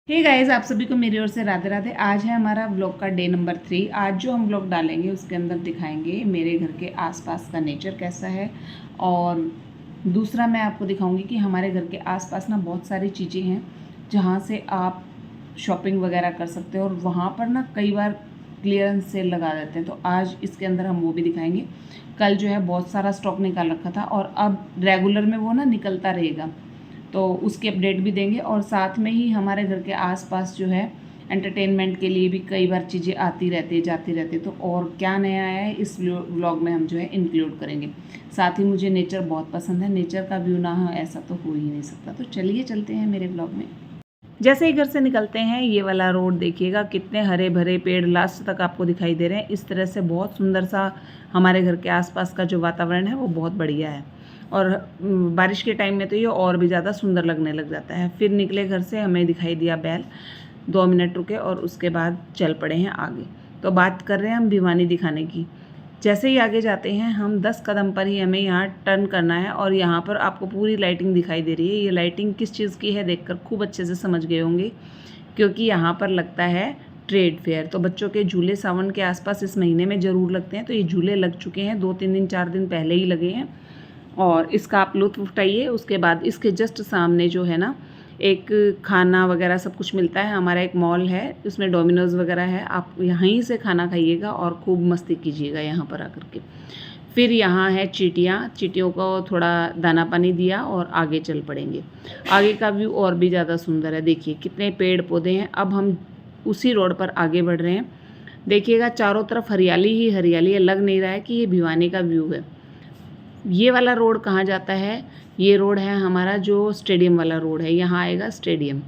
Hey guys, आप सभी को मेरी ओर से राधे राधे। आज है हमारा व्लॉग का डे नंबर 3। आज जो हम व्लॉग डालेंगे उसके अंदर दिखाएंगे मेरे घर के आसपास का नेचर कैसा है, और दूसरा मैं आपको दिखाऊंगी कि हमारे घर के आसपास ना बहुत सारी चीज़ें हैं जहाँ से आप शॉपिंग वगैरह कर सकते हो, और वहाँ पर ना कई बार क्लियरेंस सेल लगा देते हैं। तो आज इसके अंदर हम वो भी दिखाएंगे। कल जो है बहुत सारा स्टॉक निकाल रखा था और अब रेगुलर में वो ना निकलता रहेगा, तो उसकी अपडेट भी देंगे। और साथ में ही हमारे घर के आसपास जो है एंटरटेनमेंट के लिए भी कई बार चीज़ें आती रहती जाती रहती, तो और क्या नया आया है इस व्लॉग में हम जो है इंक्लूड करेंगे। साथ ही मुझे नेचर बहुत पसंद है, नेचर का व्यू ना हो ऐसा तो हो ही नहीं सकता। तो चलिए चलते हैं मेरे व्लॉग में। जैसे ही घर से निकलते हैं ये वाला रोड देखिएगा, कितने हरे भरे पेड़ लास्ट तक आपको दिखाई दे रहे हैं। इस तरह से बहुत सुंदर सा हमारे घर के आसपास का जो वातावरण है वो बहुत बढ़िया है, और बारिश के टाइम में तो ये और भी ज़्यादा सुंदर लगने लग जाता है। फिर निकले घर से, हमें दिखाई दिया बैल, 2 मिनट रुके और उसके बाद चल पड़े हैं आगे। तो बात कर रहे हैं हम भिवानी दिखाने की। जैसे ही आगे जाते हैं हम 10 कदम पर ही हमें यहाँ टर्न करना है, और यहाँ पर आपको पूरी लाइटिंग दिखाई दे रही है। ये लाइटिंग किस चीज़ की है देखकर खूब अच्छे से समझ गए होंगे, क्योंकि यहाँ पर लगता है ट्रेड फेयर। तो बच्चों के झूले सावन के आसपास इस महीने में ज़रूर लगते हैं, तो ये झूले लग चुके हैं, 2-3 दिन 4 दिन पहले ही लगे हैं, और इसका आप लुत्फ़ उठाइए। उसके बाद इसके जस्ट सामने जो है ना एक खाना वगैरह सब कुछ मिलता है। हमारा एक मॉल है, उसमें डोमिनोज़ वगैरह है, आप यहीं से खाना खाइएगा और खूब मस्ती कीजिएगा यहाँ पर आकर के। फिर यहाँ है चींटियाँ, चींटियों को थोड़ा दाना पानी दिया और आगे चल पड़ेंगे। आगे का व्यू और भी ज़्यादा सुंदर है, देखिए कितने पेड़ पौधे हैं। अब हम उसी रोड पर आगे बढ़ रहे हैं, देखिएगा चारों तरफ हरियाली ही हरियाली है, लग नहीं रहा है कि ये भिवानी का व्यू है। ये वाला रोड कहाँ जाता है? ये रोड है हमारा जो स्टेडियम वाला रोड है, यहाँ आएगा स्टेडियम,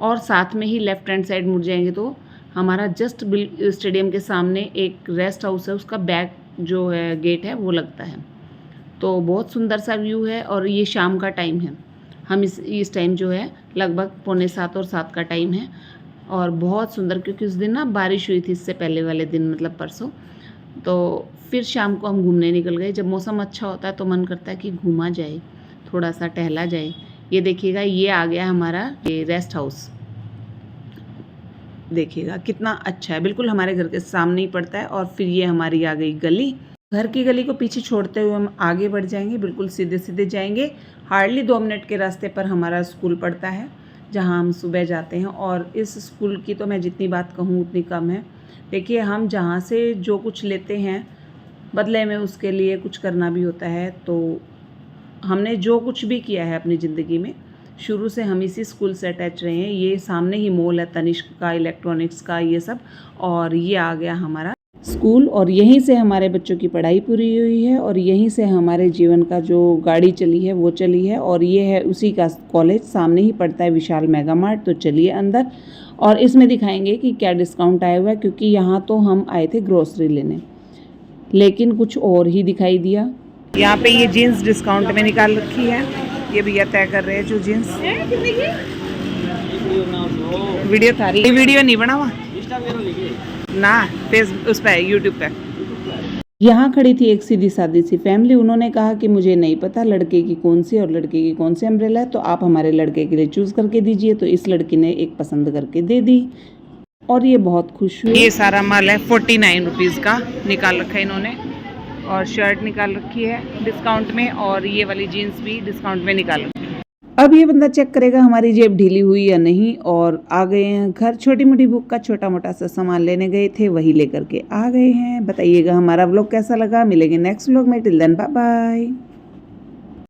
और साथ में ही लेफ्ट हैंड साइड मुड़ जाएंगे तो हमारा जस्ट स्टेडियम के सामने एक रेस्ट हाउस है, उसका बैक जो है गेट है वो लगता है। तो बहुत सुंदर सा व्यू है, और ये शाम का टाइम है। हम इस टाइम जो है लगभग 6:45 और 7 का टाइम है, और बहुत सुंदर, क्योंकि उस दिन ना बारिश हुई थी, इससे पहले वाले दिन मतलब परसों। तो फिर शाम को हम घूमने निकल गए। जब मौसम अच्छा होता है तो मन करता है कि घूमा जाए, थोड़ा सा टहला जाए। ये देखिएगा, ये आ गया हमारा ये रेस्ट हाउस, देखिएगा कितना अच्छा है, बिल्कुल हमारे घर के सामने ही पड़ता है। और फिर ये हमारी आ गई गली। घर की गली को पीछे छोड़ते हुए हम आगे बढ़ जाएंगे, बिल्कुल सीधे सीधे जाएंगे। हार्डली 2 मिनट के रास्ते पर हमारा स्कूल पड़ता है, जहाँ हम सुबह जाते हैं। और इस स्कूल की तो मैं जितनी बात कहूँ उतनी कम है। देखिए, हम जहाँ से जो कुछ लेते हैं बदले में उसके लिए कुछ करना भी होता है। तो हमने जो कुछ भी किया है अपनी ज़िंदगी में, शुरू से हम इसी स्कूल से अटैच रहे हैं। ये सामने ही मॉल है तनिष्क का, इलेक्ट्रॉनिक्स का, ये सब, और ये आ गया हमारा स्कूल। और यहीं से हमारे बच्चों की पढ़ाई पूरी हुई है, और यहीं से हमारे जीवन का जो गाड़ी चली है वो चली है। और ये है उसी का कॉलेज, सामने ही पड़ता है विशाल मेगा मार्ट। तो चलिए अंदर, और इसमें दिखाएंगे कि क्या डिस्काउंट आया हुआ है, क्योंकि यहाँ तो हम आए थे ग्रोसरी लेने, लेकिन कुछ और ही दिखाई दिया। यहाँ पे ये जीन्स डिस्काउंट में निकाल रखी है, ये भैया तय कर रहे हैं जो जीन्स। वीडियो था रही, वीडियो नहीं बना हुआ ना, फेस उस पर यूट्यूब पे। यहाँ खड़ी थी एक सीधी सादी सी फैमिली। उन्होंने कहा कि मुझे नहीं पता लड़के की कौन सी और लड़के की कौन सी अम्ब्रेला है, तो आप हमारे लड़के के लिए चूज़ करके दीजिए। तो इस लड़की ने एक पसंद करके दे दी, और ये बहुत खुश हुई। ये सारा माल है 49 रुपीज़ का निकाल रखा है इन्होंने, और शर्ट निकाल रखी है डिस्काउंट में, और ये वाली जीन्स भी डिस्काउंट में निकाल रखी है। अब ये बंदा चेक करेगा हमारी जेब ढीली हुई या नहीं। और आ गए हैं घर, छोटी मोटी बुक का छोटा मोटा सा सामान लेने गए थे, वही लेकर के आ गए हैं। बताइएगा हमारा व्लॉग कैसा लगा। मिलेंगे नेक्स्ट व्लॉग में, टिल देन बाय बाय।